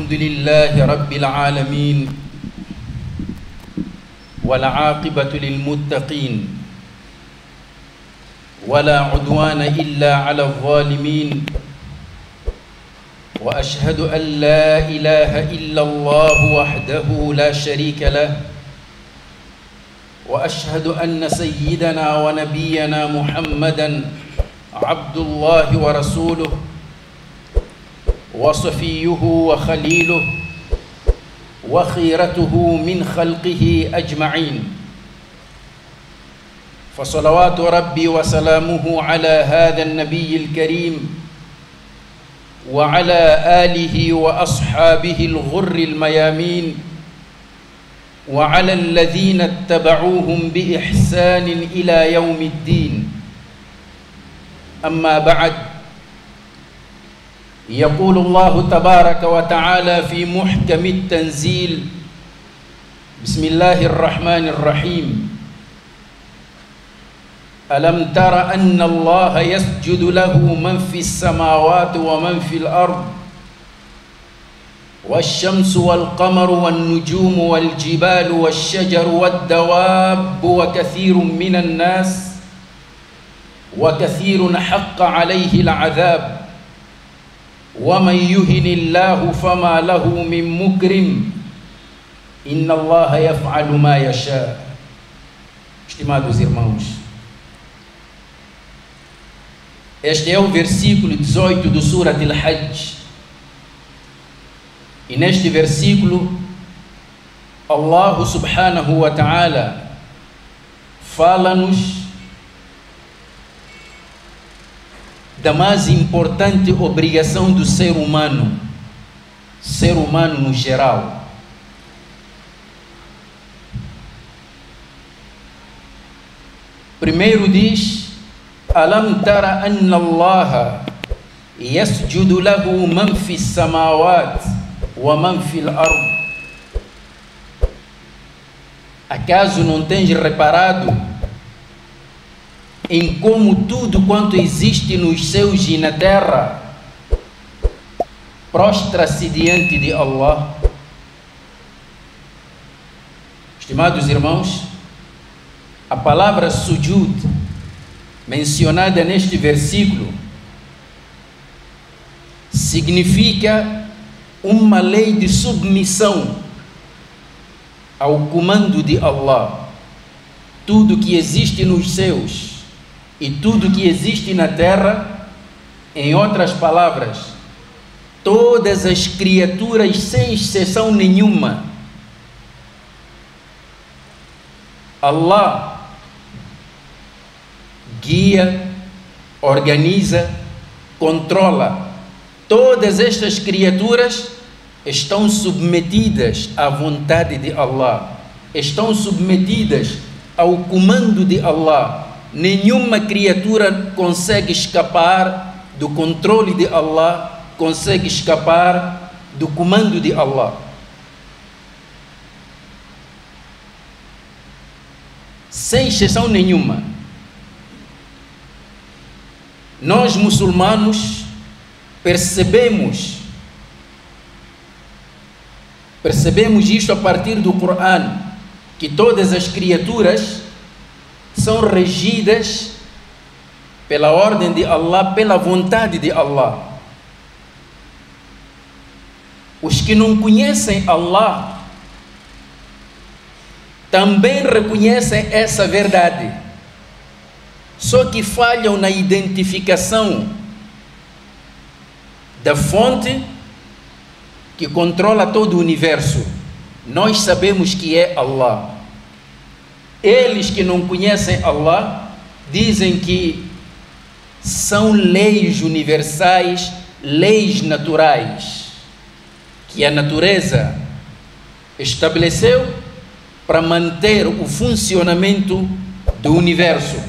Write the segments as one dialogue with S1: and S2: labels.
S1: الحمد لله رب العالمين والعاقبة للمتقين ولا عدوان إلا على الظالمين وأشهد أن لا إله إلا الله وحده لا شريك له وأشهد أن سيدنا ونبينا محمدًا عبد الله ورسوله وصفيه وخليله وخيرته من خلقه أجمعين فصلوات ربي وسلامه على هذا النبي الكريم وعلى آله وأصحابه الغر الميامين وعلى الذين اتبعوهم بإحسان إلى يوم الدين. أما بعد، يقول الله تبارك وتعالى في محكم التنزيل: بسم الله الرحمن الرحيم. ألم تر أن الله يسجد له من في السماوات ومن في الأرض والشمس والقمر والنجوم والجبال والشجر والدواب وكثير من الناس وكثير حق عليه العذاب ومن يهن الله فما له من مكرم إن الله يفعل ما يشاء. Estimados irmãos, este é o versículo 18 do Surat al-Hajj. E neste versículo, Allah subhanahu wa ta'ala fala-nos da mais importante obrigação do ser humano no geral. Primeiro diz: Alam tara anna Allah yasjudu lahu man fi samawat wa man fi al-ard. Acaso não tens reparado em como tudo quanto existe nos céus e na terra prostra-se diante de Allah? Estimados irmãos, a palavra sujud mencionada neste versículo significa uma lei de submissão ao comando de Allah. Tudo que existe nos céus e tudo que existe na terra, em outras palavras, todas as criaturas sem exceção nenhuma, Allah guia, organiza, controla. Todas estas criaturas estão submetidas à vontade de Allah, estão submetidas ao comando de Allah. Nenhuma criatura consegue escapar do controle de Allah, consegue escapar do comando de Allah. Sem exceção nenhuma. Nós muçulmanos percebemos isto a partir do Corão, que todas as criaturas são regidas pela ordem de Allah, pela vontade de Allah. Os que não conhecem Allah também reconhecem essa verdade, só que falham na identificação da fonte que controla todo o universo. Nós sabemos que é Allah. Eles que não conhecem Allah dizem que são leis universais, leis naturais, que a natureza estabeleceu para manter o funcionamento do universo.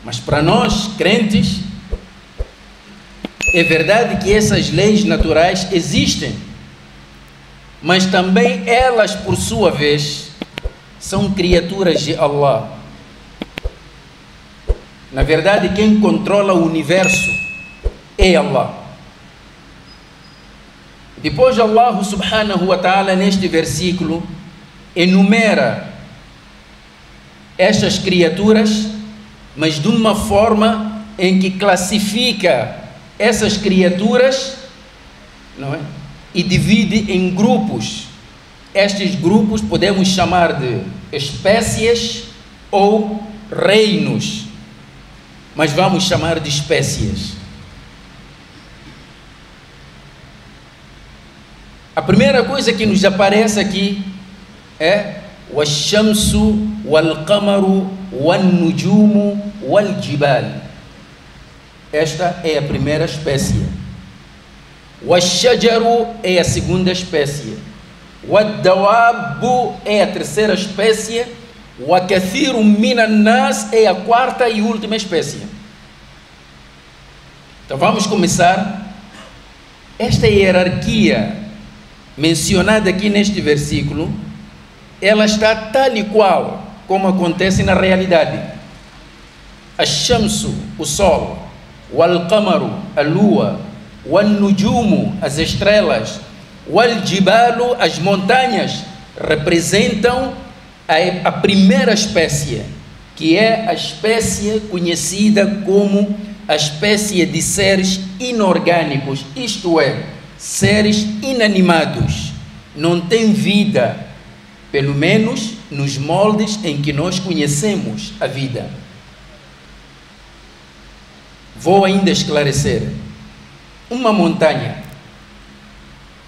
S1: Mas para nós, crentes, é verdade que essas leis naturais existem, mas também elas, por sua vez, são criaturas de Allah. Na verdade, quem controla o universo é Allah. Depois Allah subhanahu wa ta'ala neste versículo enumera estas criaturas, mas de uma forma em que classifica essas criaturas, não é? E divide em grupos. Estes grupos podemos chamar de espécies ou reinos, mas vamos chamar de espécies. A primeira coisa que nos aparece aqui é Wash-shamsu wal-qamaru wan-nujumu wal-jibal. Esta é a primeira espécie. Wash-shajaru é a segunda espécie. Wad-dawabu é a terceira espécie. Wa-kathiru minan-nas é a quarta e última espécie. Então vamos começar. Esta hierarquia mencionada aqui neste versículo, ela está tal e qual como acontece na realidade. Ash-shamsu, o sol, wal-qamaru, a lua, wal-nujumu, as estrelas, wal-jibalu, as montanhas, representam a primeira espécie, que é a espécie conhecida como a espécie de seres inorgânicos, isto é, seres inanimados, não têm vida, pelo menos nos moldes em que nós conhecemos a vida. Vou ainda esclarecer. Uma montanha.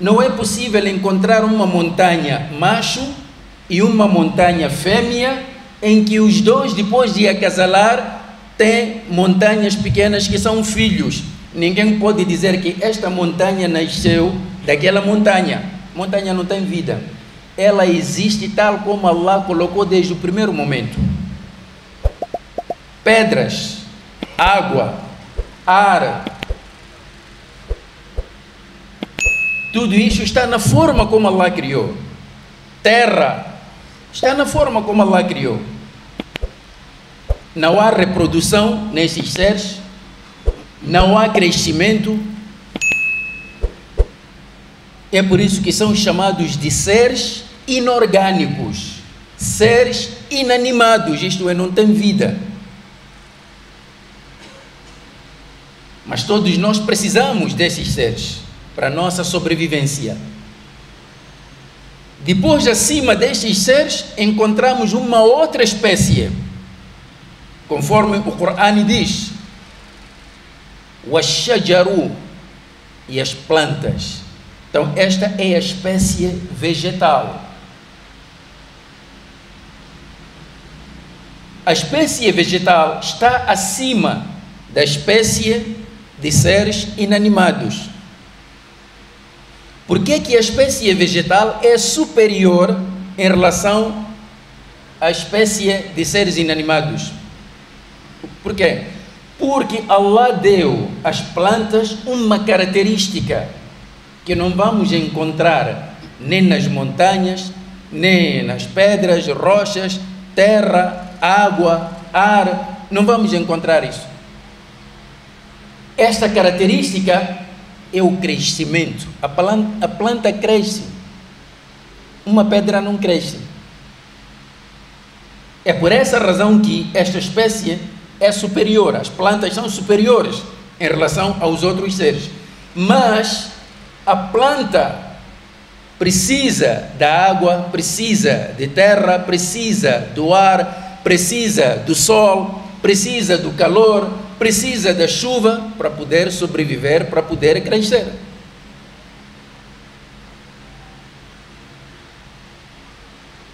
S1: Não é possível encontrar uma montanha macho e uma montanha fêmea em que os dois, depois de acasalar, têm montanhas pequenas que são filhos. Ninguém pode dizer que esta montanha nasceu daquela montanha. Montanha não tem vida. Ela existe tal como Allah colocou desde o primeiro momento. Pedras, água, ar, tudo isso está na forma como Allah criou. Terra, está na forma como Allah criou. Não há reprodução nesses seres, não há crescimento. É por isso que são chamados de seres inorgânicos, seres inanimados, isto é, não tem vida. Mas todos nós precisamos desses seres para a nossa sobrevivência. Depois, acima destes seres, encontramos uma outra espécie, conforme o Corão diz, Wash-shajaru, e as plantas. Então, esta é a espécie vegetal. A espécie vegetal está acima da espécie de seres inanimados. Por que que a espécie vegetal é superior em relação à espécie de seres inanimados? Por quê? Porque Allah deu às plantas uma característica que não vamos encontrar nem nas montanhas, nem nas pedras, rochas, terra, água, ar, não vamos encontrar isso. Esta característica é o crescimento. A planta cresce, uma pedra não cresce. É por essa razão que esta espécie é superior, as plantas são superiores em relação aos outros seres. Mas a planta precisa da água, precisa de terra, precisa do ar, precisa do sol, precisa do calor, precisa da chuva para poder sobreviver, para poder crescer.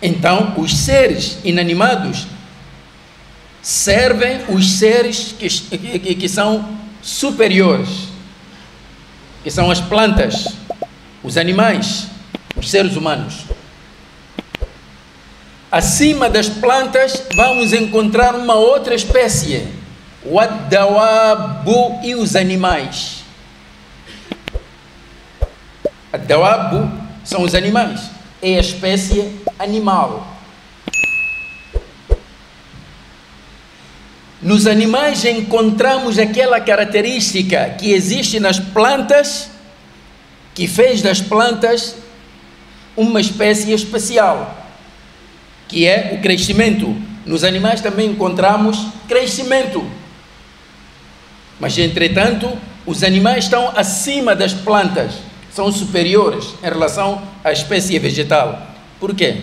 S1: Então, os seres inanimados servem os seres que são superiores, que são as plantas, os animais, os seres humanos. Acima das plantas vamos encontrar uma outra espécie, o ad-dawabu, e os animais. Ad-dawabu são os animais, é a espécie animal. Nos animais encontramos aquela característica que existe nas plantas que fez das plantas uma espécie especial, que é o crescimento. Nos animais também encontramos crescimento. Mas, entretanto, os animais estão acima das plantas, são superiores em relação à espécie vegetal. Por quê?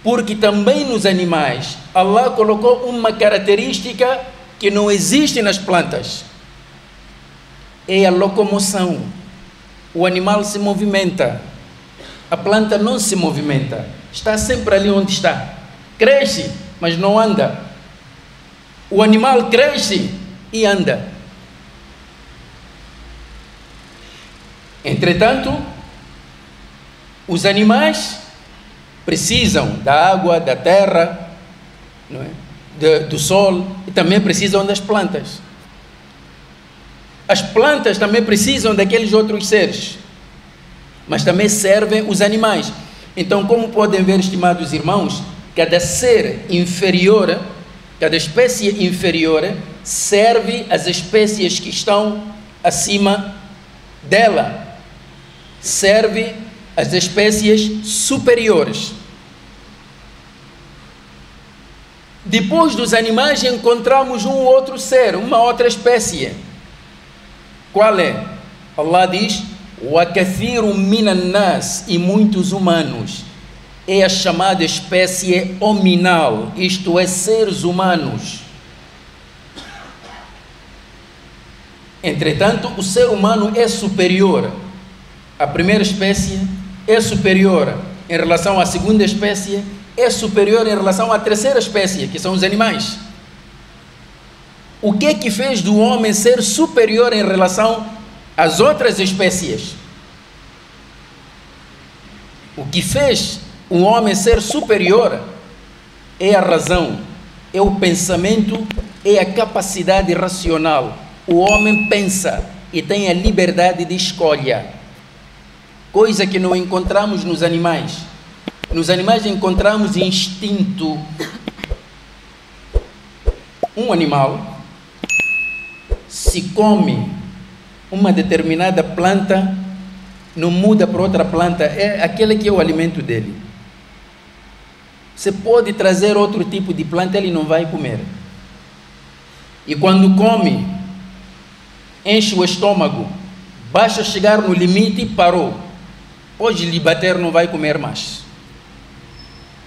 S1: Porque também nos animais, Allah colocou uma característica que não existe nas plantas. É a locomoção. O animal se movimenta. A planta não se movimenta. Está sempre ali onde está. Cresce, mas não anda. O animal cresce e anda. Entretanto, os animais precisam da água, da terra, não é? Do sol, e também precisam das plantas. As plantas também precisam daqueles outros seres, mas também servem os animais. Então, como podem ver, estimados irmãos, cada ser inferior, cada espécie inferior serve as espécies que estão acima dela, serve as espécies superiores. Depois dos animais encontramos um outro ser, uma outra espécie. Qual é? Allah diz: وَكَثِيرٌ مِّنَ النَّاسِ, e muitos humanos. É a chamada espécie hominal, isto é, seres humanos. Entretanto, o ser humano é superior. A primeira espécie é superior em relação à segunda espécie, é superior em relação à terceira espécie, que são os animais. O que é que fez do homem ser superior em relação às outras espécies? O que fez o homem ser superior é a razão, é o pensamento, é a capacidade racional. O homem pensa e tem a liberdade de escolha, coisa que não encontramos nos animais. Nos animais encontramos instinto. Um animal, se come uma determinada planta, não muda para outra planta, é aquele que é o alimento dele. Você pode trazer outro tipo de planta, ele não vai comer. E quando come, enche o estômago, basta chegar no limite, parou. Pode lhe bater, não vai comer mais.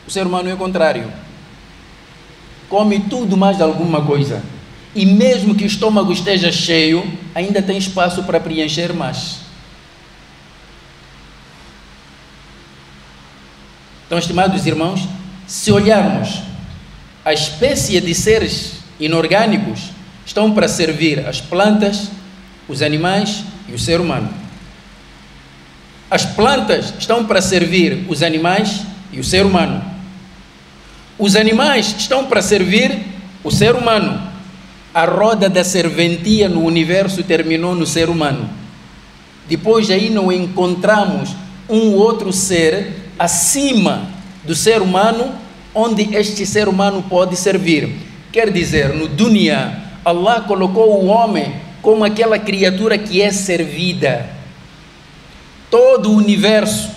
S1: O ser humano é o contrário. Come tudo mais de alguma coisa. E mesmo que o estômago esteja cheio, ainda tem espaço para preencher mais. Então, estimados irmãos, se olharmos, a espécie de seres inorgânicos estão para servir as plantas, os animais e o ser humano. As plantas estão para servir os animais e o ser humano. Os animais estão para servir o ser humano. A roda da serventia no universo terminou no ser humano. Depois aí não encontramos um outro ser acima do ser humano, onde este ser humano pode servir. Quer dizer, no dunya, Allah colocou o homem como aquela criatura que é servida. Todo o universo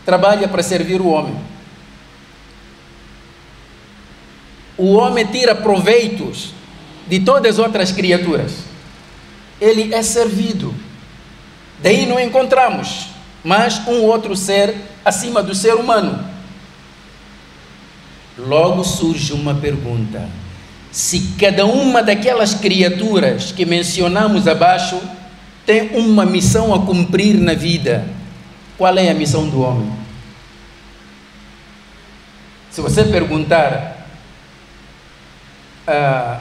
S1: trabalha para servir o homem. O homem tira proveitos de todas as outras criaturas. Ele é servido. Daí não encontramos mais um outro ser acima do ser humano. Logo surge uma pergunta: se cada uma daquelas criaturas que mencionamos abaixo tem uma missão a cumprir na vida, qual é a missão do homem? Se você perguntar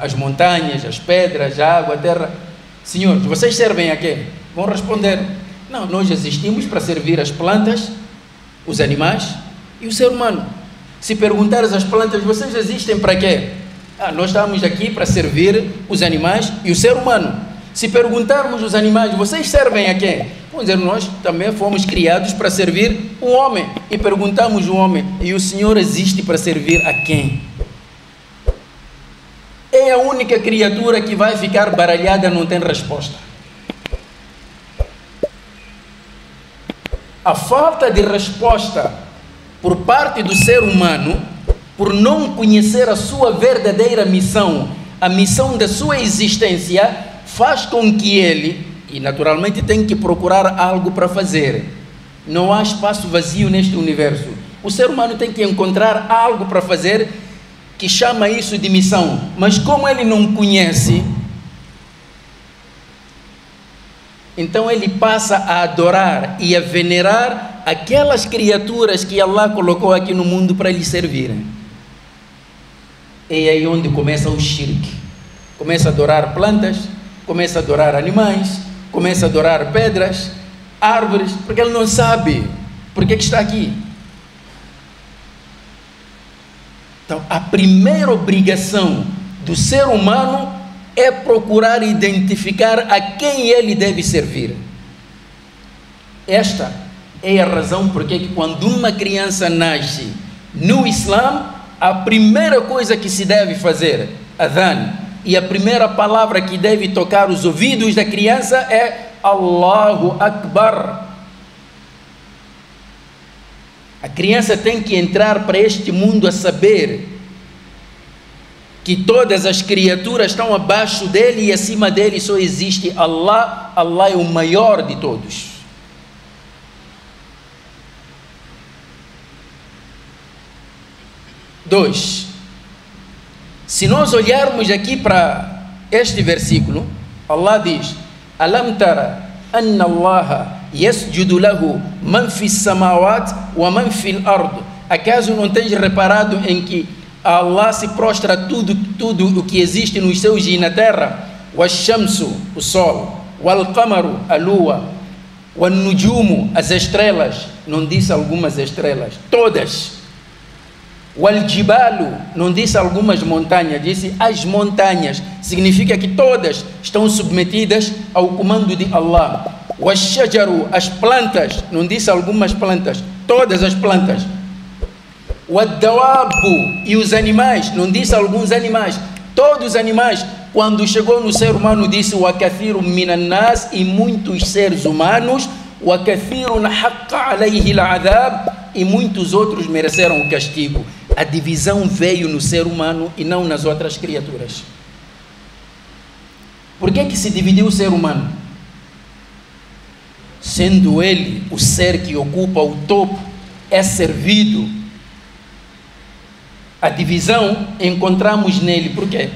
S1: as montanhas, as pedras, a água, a terra: Senhor, vocês servem a quê? Vão responder: não, nós existimos para servir as plantas, os animais e o ser humano. Se perguntares às plantas: vocês existem para quê? Nós estamos aqui para servir os animais e o ser humano. Se perguntarmos os animais: vocês servem a quê? Vão dizer: nós também fomos criados para servir o homem. E perguntamos o homem: e o Senhor existe para servir a quem? É a única criatura que vai ficar baralhada, não tem resposta. a falta de resposta por parte do ser humano, por não conhecer a sua verdadeira missão, a missão da sua existência, faz com que ele, e naturalmente tem que procurar algo para fazer. Não há espaço vazio neste universo. O ser humano tem que encontrar algo para fazer, que chama isso de missão. Mas como ele não conhece, então ele passa a adorar e a venerar aquelas criaturas que Allah colocou aqui no mundo para lhe servirem. É aí onde começa o shirk. Começa a adorar plantas, começa a adorar animais, começa a adorar pedras, árvores, porque ele não sabe por que está aqui. Então, a primeira obrigação do ser humano é procurar identificar a quem ele deve servir. Esta é a razão porque que quando uma criança nasce no Islã, a primeira coisa que se deve fazer, adhan, e a primeira palavra que deve tocar os ouvidos da criança é Allahu Akbar. A criança tem que entrar para este mundo a saber que todas as criaturas estão abaixo dele e acima dele só existe Allah. Allah é o maior de todos. Dois, se nós olharmos aqui para este versículo, Allah diz: Alam tara anna Allah yasjudu lahu man fi samawat wa man fi al-ard. Acaso não tens reparado em que Allah se prostra tudo o que existe nos céus e na terra? Wash-shamsu, o sol, wal-qamaru, a lua, wan-nujumu, as estrelas, não disse algumas estrelas, todas. Wal-jibalu, não disse algumas montanhas, disse as montanhas, significa que todas estão submetidas ao comando de Allah. Wash-shajaru, as plantas, não disse algumas plantas, todas as plantas. Wad-dawabu, e os animais, não disse alguns animais, todos os animais. Quando chegou no ser humano disse wa kathiru minan nas, e muitos seres humanos, wa kathirun haqqa alayhi al-adhab, e muitos outros mereceram o castigo. A divisão veio no ser humano e não nas outras criaturas. Por que se dividiu o ser humano? Sendo ele o ser que ocupa o topo, é servido. A divisão encontramos nele, por quê?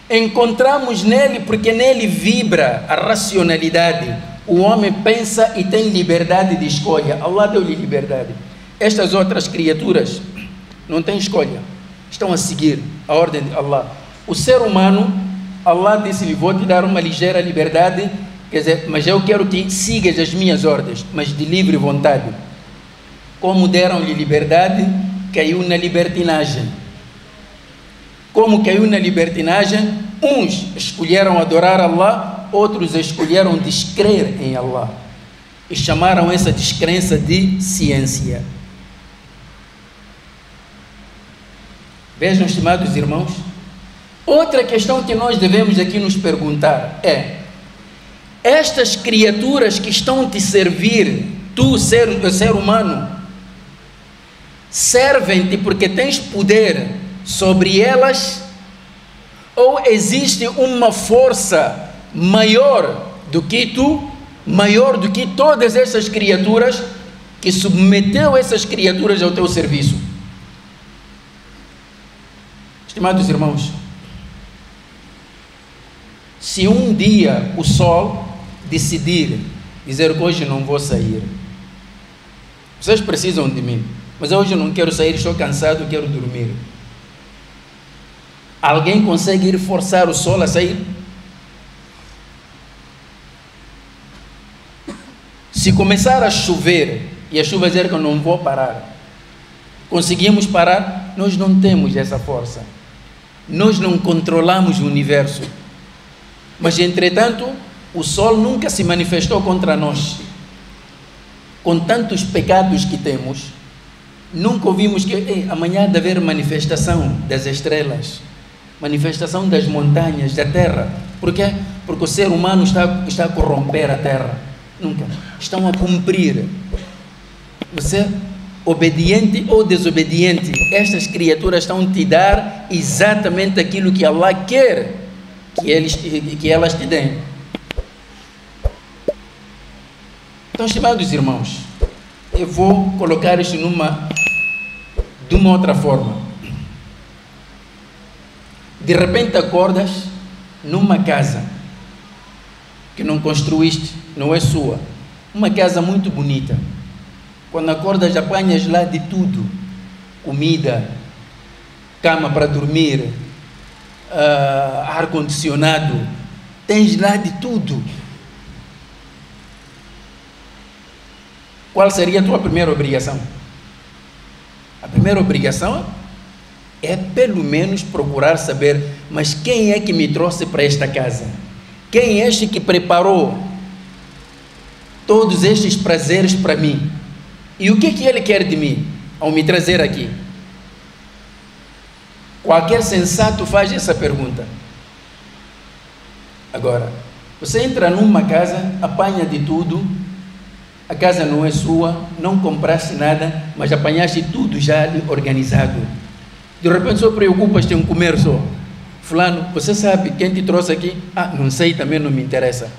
S1: Encontramos nele porque nele vibra a racionalidade. O homem pensa e tem liberdade de escolha. Allah deu-lhe liberdade. Estas outras criaturas não têm escolha, estão a seguir a ordem de Allah. O ser humano, Allah disse-lhe: vou te dar uma ligeira liberdade, quer dizer, mas eu quero que sigas as minhas ordens, mas de livre vontade. Como deram-lhe liberdade, caiu na libertinagem. Como caiu na libertinagem, uns escolheram adorar Allah, outros escolheram descrer em Allah, e chamaram essa descrença de ciência. Vejam, estimados irmãos, outra questão que nós devemos aqui nos perguntar é: estas criaturas que estão te servir, tu, ser humano, servem-te porque tens poder sobre elas, ou existe uma força maior do que tu, maior do que todas essas criaturas, que submeteu essas criaturas ao teu serviço? Estimados irmãos, se um dia o sol decidir dizer que hoje não vou sair, vocês precisam de mim, mas hoje eu não quero sair, estou cansado, quero dormir. Alguém consegue ir forçar o sol a sair? Se começar a chover e a chuva dizer que eu não vou parar, conseguimos parar? Nós não temos essa força. Nós não controlamos o universo. Mas, entretanto, o sol nunca se manifestou contra nós. Com tantos pecados que temos, nunca ouvimos que amanhã deve haver manifestação das estrelas, manifestação das montanhas, da terra. Por quê? Porque o ser humano está a corromper a terra. Nunca. Estão a cumprir. Você, obediente ou desobediente, estas criaturas estão a te dar exatamente aquilo que Allah quer que elas te deem. Então, estimados irmãos, eu vou colocar isso de uma outra forma. De repente acordas numa casa que não construíste, não é sua, uma casa muito bonita. Quando acordas, apanhas lá de tudo: comida, cama para dormir, ar-condicionado, tens lá de tudo. Qual seria a tua primeira obrigação? A primeira obrigação é pelo menos procurar saber, mas quem é que me trouxe para esta casa? Quem é este que preparou todos estes prazeres para mim? E o que é que ele quer de mim ao me trazer aqui? Qualquer sensato faz essa pergunta. Agora, você entra numa casa, apanha de tudo, a casa não é sua, não compraste nada, mas apanhaste tudo já ali organizado. De repente só preocupas-te em comer só. Fulano, você sabe quem te trouxe aqui? Ah, não sei, também não me interessa.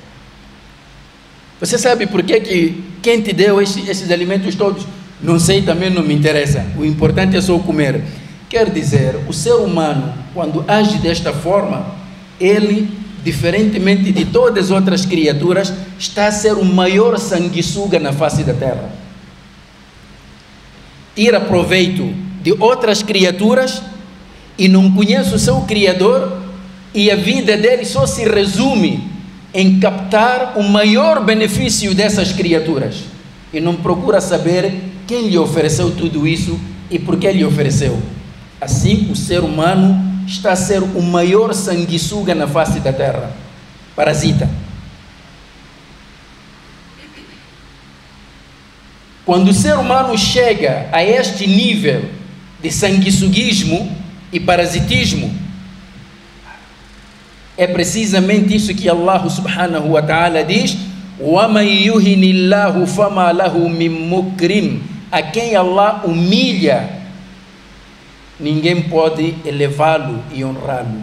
S1: Você sabe por que quem te deu esses alimentos todos? Não sei, também não me interessa. O importante é só comer. Quer dizer, o ser humano, quando age desta forma, ele, diferentemente de todas as outras criaturas, está a ser o maior sanguessuga na face da terra. Tira proveito de outras criaturas e não conhece o seu Criador, e a vida dele só se resume em captar o maior benefício dessas criaturas e não procura saber quem lhe ofereceu tudo isso e por que lhe ofereceu. Assim, o ser humano está a ser o maior sanguessuga na face da terra. Parasita. Quando o ser humano chega a este nível de sanguessuguismo e parasitismo, é precisamente isso que Allah subhanahu wa ta'ala diz: وَمَنْ يُهِنِ اللَّهُ فَمَا لَهُ مِنْ مُكْرِمٍ. A quem Allah humilha, ninguém pode elevá-lo e honrá-lo.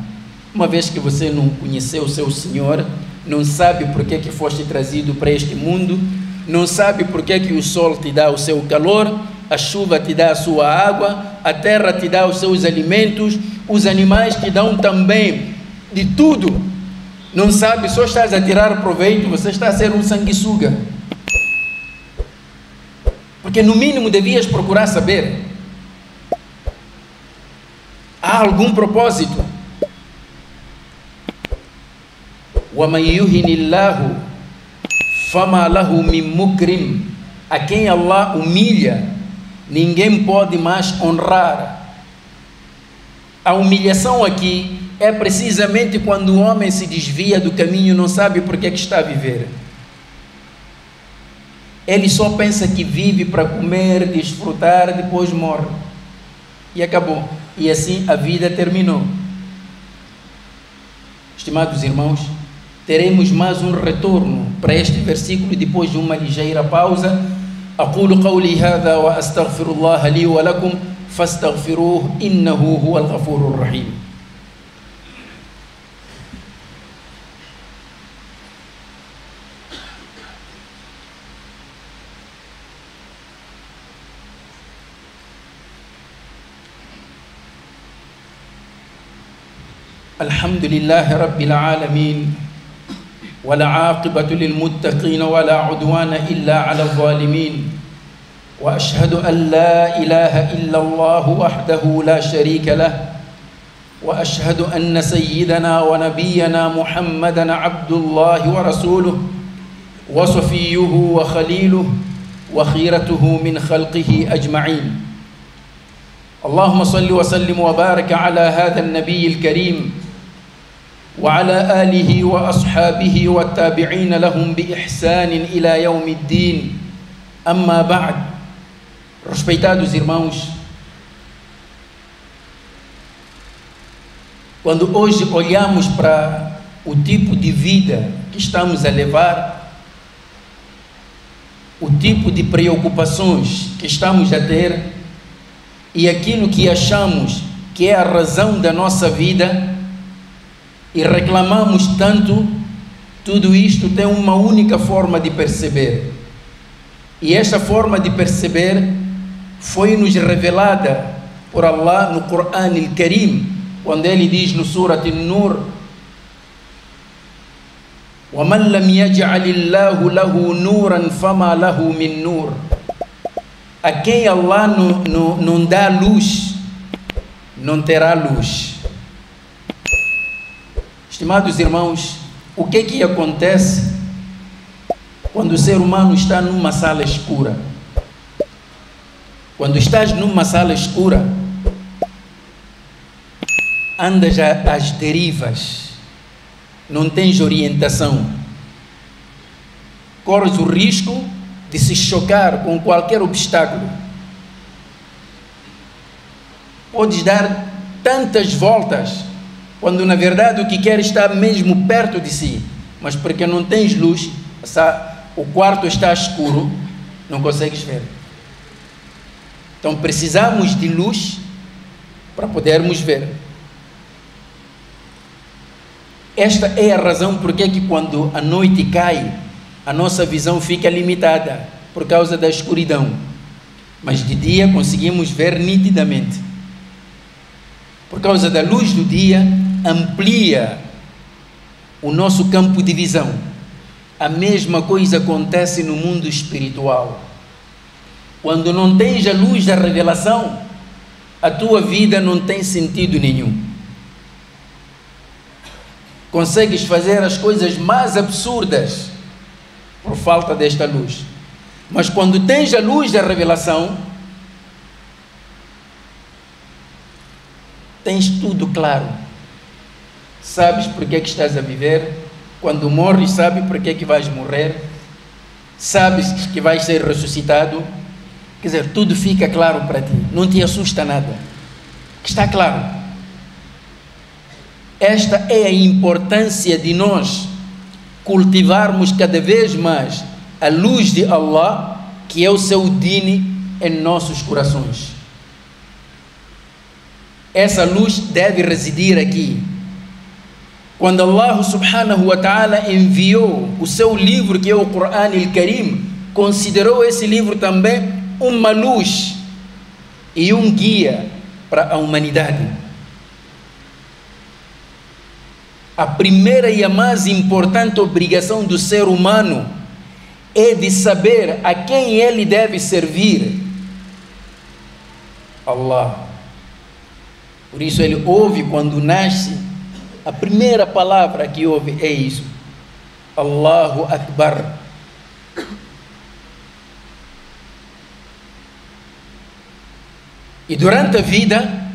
S1: Uma vez que você não conheceu o seu Senhor, não sabe por que foste trazido para este mundo, não sabe por que o sol te dá o seu calor, a chuva te dá a sua água, a terra te dá os seus alimentos, os animais te dão também de tudo. Não sabe, só estás a tirar proveito, você está a ser um sanguessuga. Porque no mínimo devias procurar saber. Há algum propósito? وَمَنْ يُهِنِ اللَّهُ فَمَا لَهُ مِنْ مُكْرِمٍ. A quem Allah humilha, ninguém pode mais honrar. A humilhação aqui é precisamente quando o homem se desvia do caminho e não sabe por que está a viver. Ele só pensa que vive para comer, desfrutar, depois morre. E acabou. E assim a vida terminou. Estimados irmãos, teremos mais um retorno para este versículo depois de uma ligeira pausa. أقول قولي هذا وأستغفر الله لي ولكم فاستغفروه إنه هو الغفور الرحيم. الحمد لله رب العالمين ولا عاقبة للمتقين ولا عدوان إلا على الظالمين وأشهد أن لا إله إلا الله وحده لا شريك له وأشهد أن سيدنا ونبينا محمدا عبد الله ورسوله وصفيه وخليله وخيرته من خلقه أجمعين. اللهم صل وسلم وبارك على هذا النبي الكريم وعلى آله وأصحابه والتابعين لهم بإحسان إلى يوم الدين. أما بعد. Respeitados irmãos, quando hoje olhamos para o tipo de vida que estamos a levar, o tipo de preocupações que estamos a ter e aquilo que achamos que é a razão da nossa vida e reclamamos tanto, tudo isto tem uma única forma de perceber. E esta forma de perceber foi-nos revelada por Allah no Coran al-Karim, quando ele diz no Surat An-Nur: وَمَنْ لَمْ يَجْعَلِ اللَّهُ لَهُ نُورًا فَمَا لَهُ مِنْ نُورٍ. A quem Allah não dá luz, não terá luz. Estimados irmãos, o que acontece quando o ser humano está numa sala escura? Quando estás numa sala escura, andas às derivas, não tens orientação, corres o risco de se chocar com qualquer obstáculo. Podes dar tantas voltas, quando na verdade o que queres está mesmo perto de si, mas porque não tens luz, o quarto está escuro, não consegues ver. Então precisamos de luz para podermos ver. Esta é a razão porque que quando a noite cai, a nossa visão fica limitada por causa da escuridão, mas de dia conseguimos ver nitidamente. Por causa da luz do dia, amplia o nosso campo de visão. A mesma coisa acontece no mundo espiritual. Quando não tens a luz da revelação, a tua vida não tem sentido nenhum. Consegues fazer as coisas mais absurdas por falta desta luz. Mas quando tens a luz da revelação, tens tudo claro. Sabes porque que estás a viver. Quando morres, sabes porque que vais morrer. Sabes que vais ser ressuscitado. Quer dizer, tudo fica claro para ti. Não te assusta nada. Está claro. Esta é a importância de nós cultivarmos cada vez mais a luz de Allah, que é o seu dini, em nossos corações. Essa luz deve residir aqui. Quando Allah subhanahu wa ta'ala enviou o seu livro, que é o Coran al-Karim, considerou esse livro também uma luz e um guia para a humanidade. A primeira e a mais importante obrigação do ser humano é de saber a quem ele deve servir. Allah. Por isso ele ouve quando nasce, a primeira palavra que ouve é isso: Allahu Akbar. E durante a vida,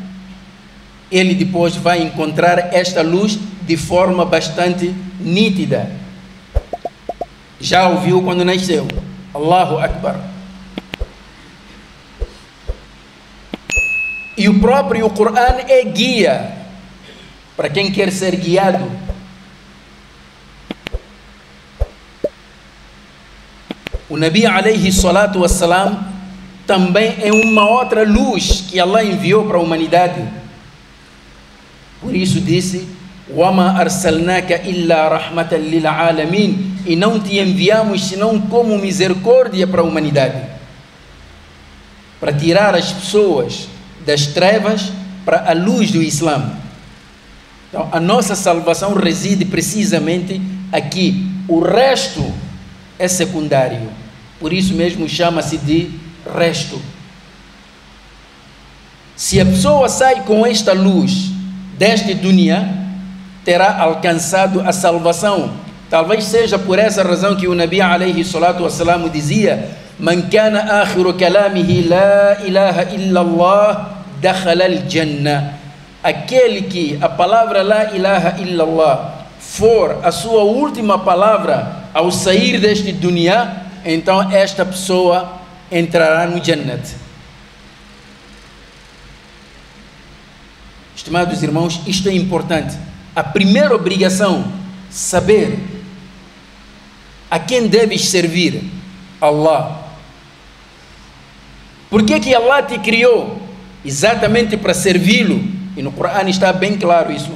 S1: ele depois vai encontrar esta luz de forma bastante nítida. Já ouviu quando nasceu: Allahu Akbar. E o próprio Coran é guia para quem quer ser guiado. O Nabi alayhi salatu wassalam também é uma outra luz que Allah enviou para a humanidade. Por isso disse: وَمَا أَرْسَلْنَاكَ إِلَّا رَحْمَةً لِلْعَالَمِينَ. E não te enviamos senão como misericórdia para a humanidade, para tirar as pessoas das trevas para a luz do Islã. Então a nossa salvação reside precisamente aqui. O resto é secundário. Por isso mesmo chama-se de resto. Se a pessoa sai com esta luz deste dunya, terá alcançado a salvação. Talvez seja por essa razão que o Nabi alayhi salatu wassalam dizia: Man kana akhiru kalamihi la ilaha illallah dakhala al-jannah. Aquele que a palavra la ilaha illallah for a sua última palavra ao sair deste dunya, então esta pessoa entrará no Jannat. Estimados irmãos, isto é importante. A primeira obrigação, saber a quem deves servir. Allah. Por que que Allah te criou? Exatamente para servi-lo. E no Corão está bem claro isso.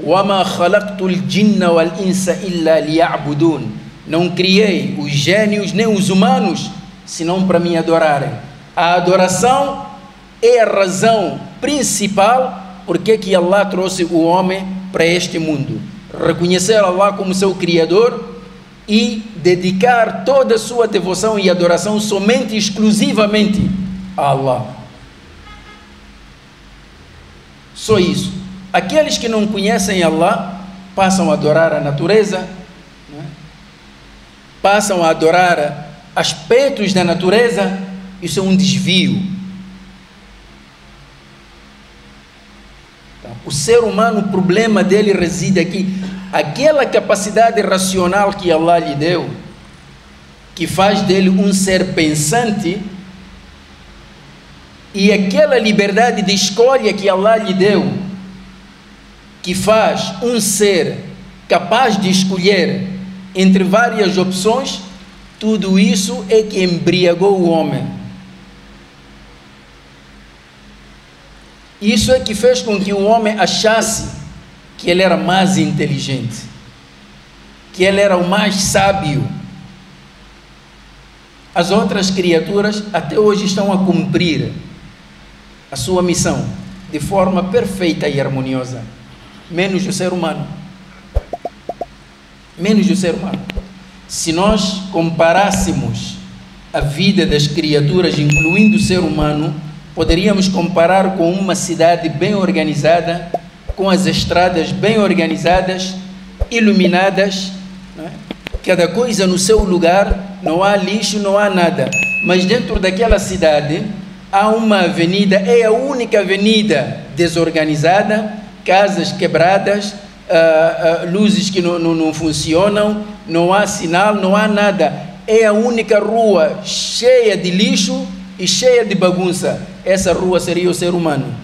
S1: وَمَا خَلَقْتُ الْجِنَّ وَالْإِنسَ إِلَّا لِيَعْبُدُونَ. Não criei os gênios nem os humanos, senão para me adorarem. A adoração é a razão principal porque que Allah trouxe o homem para este mundo. Reconhecer Allah como seu Criador e dedicar toda a sua devoção e adoração somente e exclusivamente a Allah. Só isso. Aqueles que não conhecem Allah passam a adorar a natureza, né? Passam a adorar aspectos da natureza. Isso é um desvio. O ser humano, o problema dele reside aqui. Aquela capacidade racional que Allah lhe deu, que faz dele um ser pensante, e aquela liberdade de escolha que Allah lhe deu, que faz um ser capaz de escolher entre várias opções, tudo isso é que embriagou o homem. Isso é que fez com que o homem achasse que ele era mais inteligente, que ele era o mais sábio. As outras criaturas até hoje estão a cumprir a sua missão de forma perfeita e harmoniosa, menos o ser humano. Menos o ser humano. Se nós comparássemos a vida das criaturas, incluindo o ser humano, poderíamos comparar com uma cidade bem organizada, com as estradas bem organizadas, iluminadas, né? Cada coisa no seu lugar, não há lixo, não há nada. Mas dentro daquela cidade há uma avenida, é a única avenida desorganizada, casas quebradas, luzes que não funcionam, não há sinal, não há nada. É a única rua cheia de lixo e cheia de bagunça. Essa rua seria o ser humano.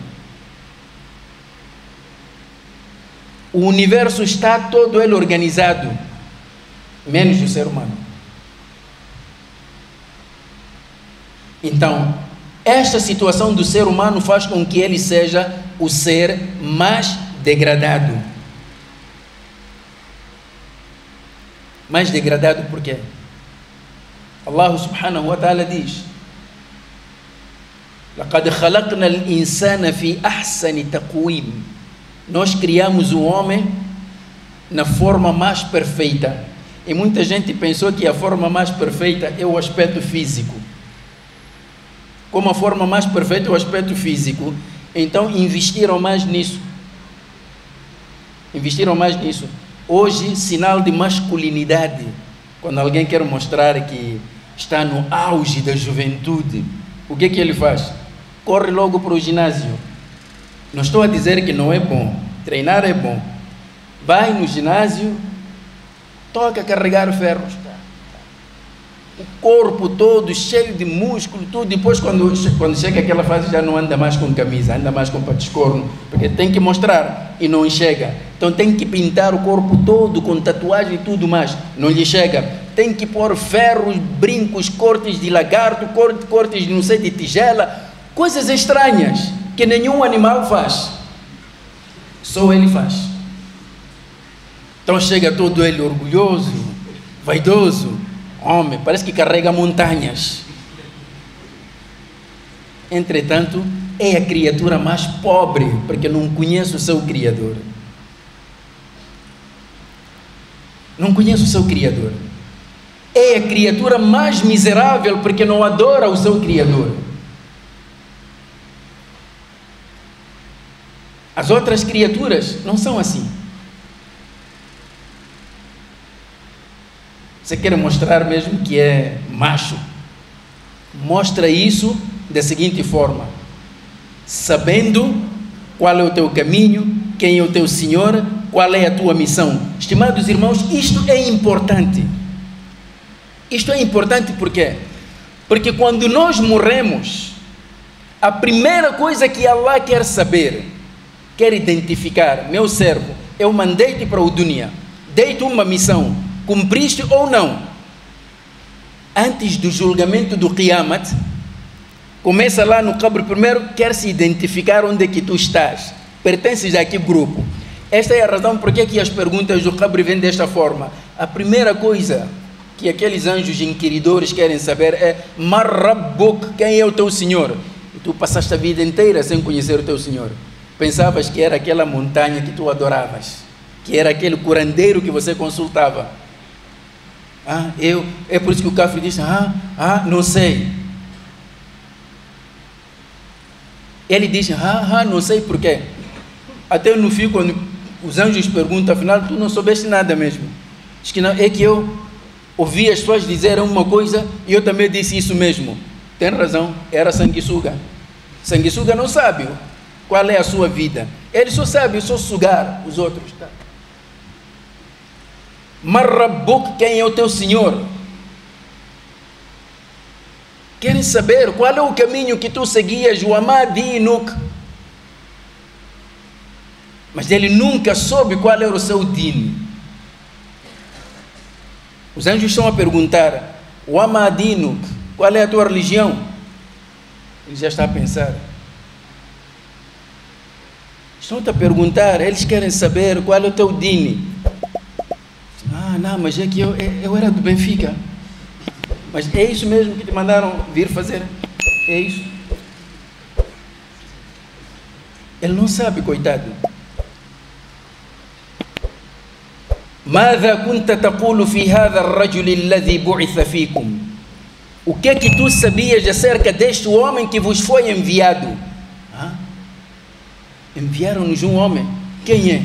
S1: O universo está todo ele organizado, menos o ser humano. Então, esta situação do ser humano faz com que ele seja o ser mais degradado. Mais degradado por quê? Allah subhanahu wa ta'ala diz: لَقَدْ خَلَقْنَا الْإِنسَانَ فِي أَحْسَنِ تَقْوِيمٍ. Nós criamos o homem na forma mais perfeita. E muita gente pensou que a forma mais perfeita é o aspecto físico. Como a forma mais perfeita é o aspecto físico, então investiram mais nisso. Investiram mais nisso. Hoje, sinal de masculinidade, quando alguém quer mostrar que está no auge da juventude, o que ele faz? Corre logo para o ginásio. Não estou a dizer que não é bom, treinar é bom. Vai no ginásio, toca carregar ferros, o corpo todo cheio de músculo, tudo. Depois quando chega aquela fase já não anda mais com camisa, anda mais com patiscorno, porque tem que mostrar e não chega. Então tem que pintar o corpo todo com tatuagem e tudo mais, não lhe chega. Tem que pôr ferros, brincos, cortes de lagarto, cortes de não sei de tigela, coisas estranhas que nenhum animal faz, só ele faz. Então chega todo ele orgulhoso, vaidoso, homem, parece que carrega montanhas. Entretanto, é a criatura mais pobre, porque não conhece o seu Criador. Não conhece o seu Criador. É a criatura mais miserável, porque não adora o seu Criador. As outras criaturas não são assim. Você quer mostrar mesmo que é macho? Mostra isso da seguinte forma: sabendo qual é o teu caminho, quem é o teu Senhor, qual é a tua missão. Estimados irmãos, isto é importante. Isto é importante por quê? Porque quando nós morremos, a primeira coisa que Allah quer saber, quer identificar: meu servo, eu mandei-te para o dunya, dei-te uma missão, cumpriste ou não? antes do julgamento do Qiyamat, começa lá no Qabr, primeiro quer se identificar onde é que tu estás, pertences a que grupo. Esta é a razão por que as perguntas do Qabr vêm desta forma. A primeira coisa que aqueles anjos inquiridores querem saber é: Mar Rabbuk, quem é o teu Senhor? E tu passaste a vida inteira sem conhecer o teu Senhor. Pensavas que era aquela montanha que tu adoravas, que era aquele curandeiro que você consultava. É por isso que o Kafir diz: não sei. Ele diz: não sei por quê. Até no fim, quando os anjos perguntam, afinal, tu não soubeste nada mesmo. Diz que não, é que eu ouvi as pessoas dizerem uma coisa e eu também disse isso mesmo. Tem razão, era sanguessuga. Sanguessuga não sabe qual é a sua vida. Ele só sabe só sugar os outros. Tá? Mar Rabbuk, quem é o teu Senhor? Querem saber qual é o caminho que tu seguias, o Amadinuk. Mas ele nunca soube qual era o seu din. Os anjos estão a perguntar: o Amadinuk, qual é a tua religião? Ele já está a pensar. Estão-te a perguntar, eles querem saber qual é o teu din. Não, mas é que eu era do Benfica. Mas é isso mesmo que te mandaram vir fazer? É isso? Ele não sabe, coitado. ماذا كنت تقول في هذا الرجل الذي بعث فيكم? O que é que tu sabias acerca deste homem que vos foi enviado? Enviaram-nos um homem. Quem é?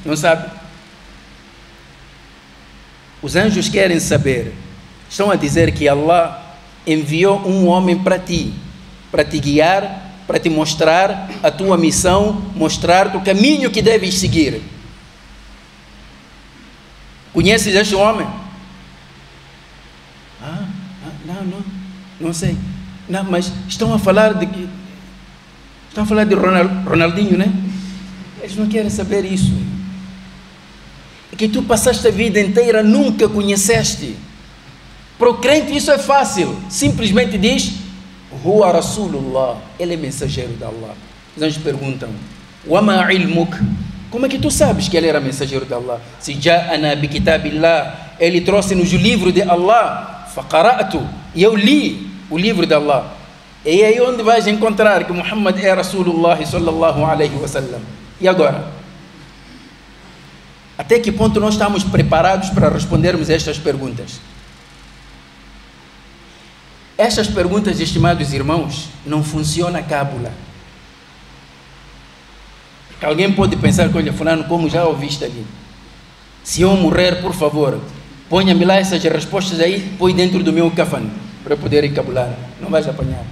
S1: Não sabe? Os anjos querem saber. Estão a dizer que Allah enviou um homem para ti guiar, para te mostrar a tua missão, mostrar-te o caminho que deves seguir. Conheces este homem? Não sei. Não, mas estão a falar de Ronaldinho, né? Eles não querem saber isso. É que tu passaste a vida inteira, nunca conheceste. Para o crente isso é fácil. Simplesmente diz: Huwa Rasulullah. Ele é mensageiro de Allah. Os anjos perguntam: Wama ilmuk? Como é que tu sabes que ele era mensageiro de Allah? Se ja'ana bi kitabillah, ele trouxe-nos o livro de Allah, faqara'tu, e eu li o livro de Allah. E aí onde vais encontrar que Muhammad é Rasulullah sallallahu alaihi wasallam? E agora? Até que ponto nós estamos preparados para respondermos estas perguntas? Estas perguntas, estimados irmãos, não funciona a cábula. Alguém pode pensar que, olha, fulano, como já ouviste ali, se eu morrer, por favor, ponha-me lá essas respostas aí, põe dentro do meu café, para eu poder encabular. Não vais apanhar.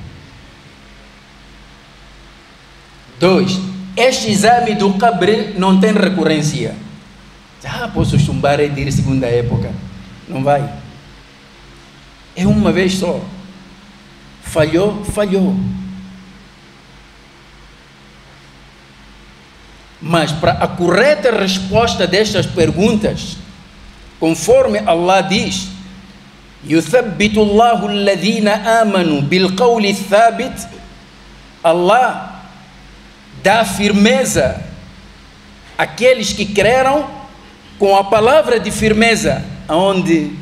S1: 2. Este exame do Qabr não tem recorrência. Posso chumbar e ir segunda época. Não vai. É uma vez só. Falhou. Mas para a correta resposta destas perguntas, conforme Allah diz: يُثَبِّتُ اللَّهُ الَّذِينَ آمَنُوا بِالْقَوْلِ الثَّابِتِ, Allah dá firmeza àqueles que creram com a palavra de firmeza, aonde?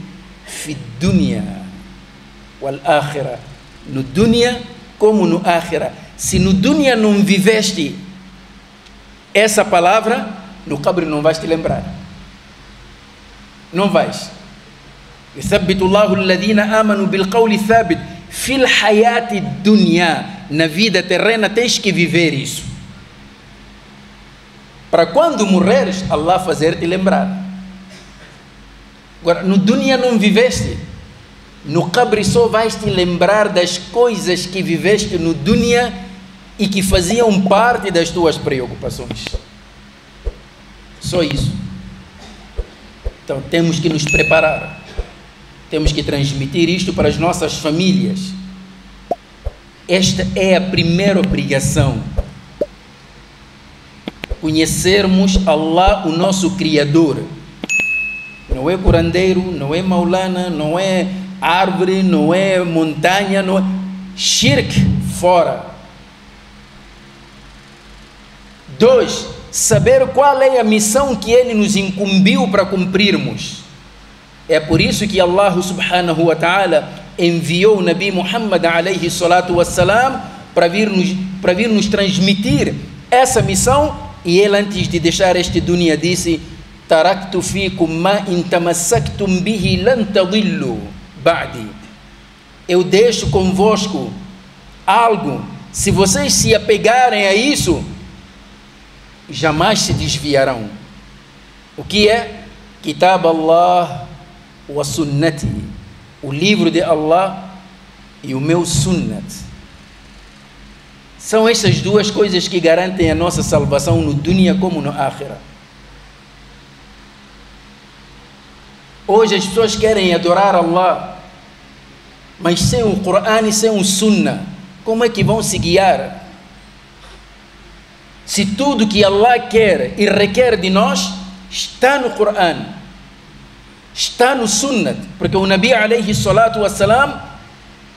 S1: Fi dunya wal akhirah, no dunya como no akhirah. Se no dunya não viveste essa palavra, no Qabr não vais te lembrar. Não vais. يثبت الله الذين آمنوا بالقول الثابت في الحياة الدنيا. Na vida terrena tens que viver isso, para quando morreres, Allah fazer-te lembrar. Agora, no dunya não viveste, no Qabr só vais te lembrar das coisas que viveste no dunya e que faziam parte das tuas preocupações. Só isso. Então temos que nos preparar, temos que transmitir isto para as nossas famílias. Esta é a primeira obrigação: conhecermos Allah, o nosso Criador. Não é curandeiro, não é maulana, não é árvore, não é montanha, não é... Shirk, fora. 2, saber qual é a missão que Ele nos incumbiu para cumprirmos. É por isso que Allah subhanahu wa ta'ala enviou o Nabi Muhammad alayhi salatu wassalam para vir nos transmitir essa missão. E ele, antes de deixar este dunya, disse: taraktu fikum ma in tamassaktum bihi lan tadillu ba'di. Eu deixo convosco algo, se vocês se apegarem a isso, jamais se desviarão. O que é? Kitab Allah wa sunnati, o livro de Allah e o meu sunnat. São essas duas coisas que garantem a nossa salvação no dunya como no akhirah. Hoje as pessoas querem adorar Allah, mas sem o Qur'an e sem o Sunnah, como é que vão se guiar? Se tudo que Allah quer e requer de nós está no Qur'an, está no Sunnah, porque o Nabi alayhi salatu wassalam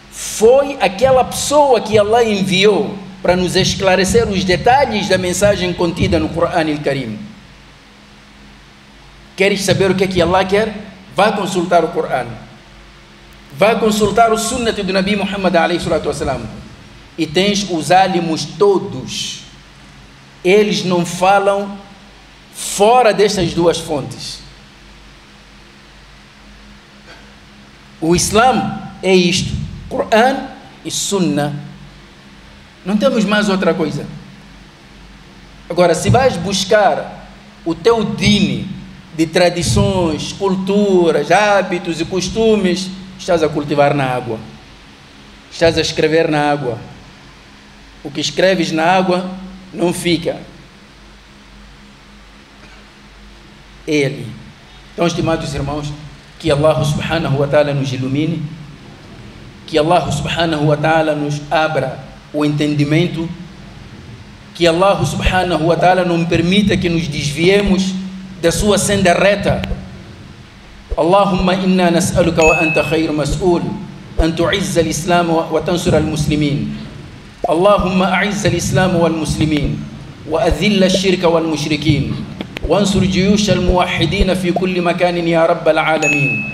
S1: foi aquela pessoa que Allah enviou para nos esclarecer os detalhes da mensagem contida no Qur'an al-Karim. Queres saber o que é que Allah quer? Vá consultar o Qur'an, vá consultar o Sunnah do Nabi Muhammad alayhi salatu wassalam, e tens os álimos todos, eles não falam fora destas duas fontes. O Islã é isto: Qur'an e Sunnah. Não temos mais outra coisa. Agora, se vais buscar o teu dini de tradições, culturas, hábitos e costumes, estás a cultivar na água, estás a escrever na água. O que escreves na água não fica. Ele. Então, estimados irmãos, que Allah subhanahu wa ta'ala nos ilumine, que Allah subhanahu wa ta'ala nos abra o entendimento, que Allah subhanahu wa ta'ala não permita que nos desviemos da sua senda reta. Allahumma inna nas'aluka wa anta khayru mas'ul an tu'izza al-islam wa tansura al-muslimin. Allahumma a'izza al-islam wal-muslimin wa adhilla ash-shirka wal-mushrikin wansur juyush al-muwahhidin fi kulli makanin ya rabbal alamin.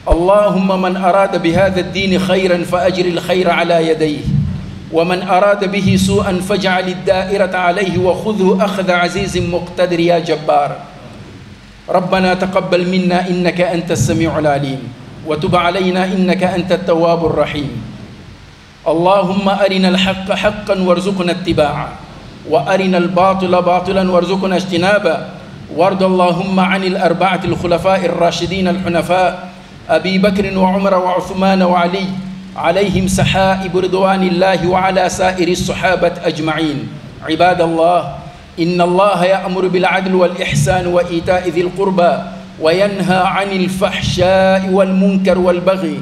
S1: Allahumma man arada bihadha ad-din khayran fa ajri al-khayra ala yadayhi ومن أراد به سوءا فاجعل الدائرة عليه وخذه أخذ عزيز مقتدر يا جبار. ربنا تقبل منا إنك أنت السميع العليم وتب علينا إنك أنت التواب الرحيم. اللهم أرنا الحق حقا وارزقنا اتباعه وأرنا الباطل باطلا وارزقنا اجتنابه. وارض اللهم عن الأربعة الخلفاء الراشدين الحنفاء أبي بكر وعمر وعثمان وعلي عليهم سحائب رضوان الله وعلى سائر الصحابة أجمعين. عباد الله، إن الله يأمر بالعدل والإحسان وإيتاء ذي القربى وينهى عن الفحشاء والمنكر والبغي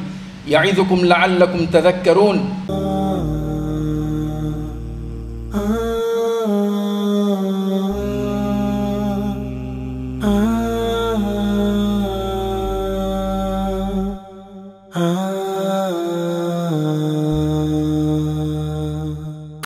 S1: يعظكم لعلكم تذكرون. ah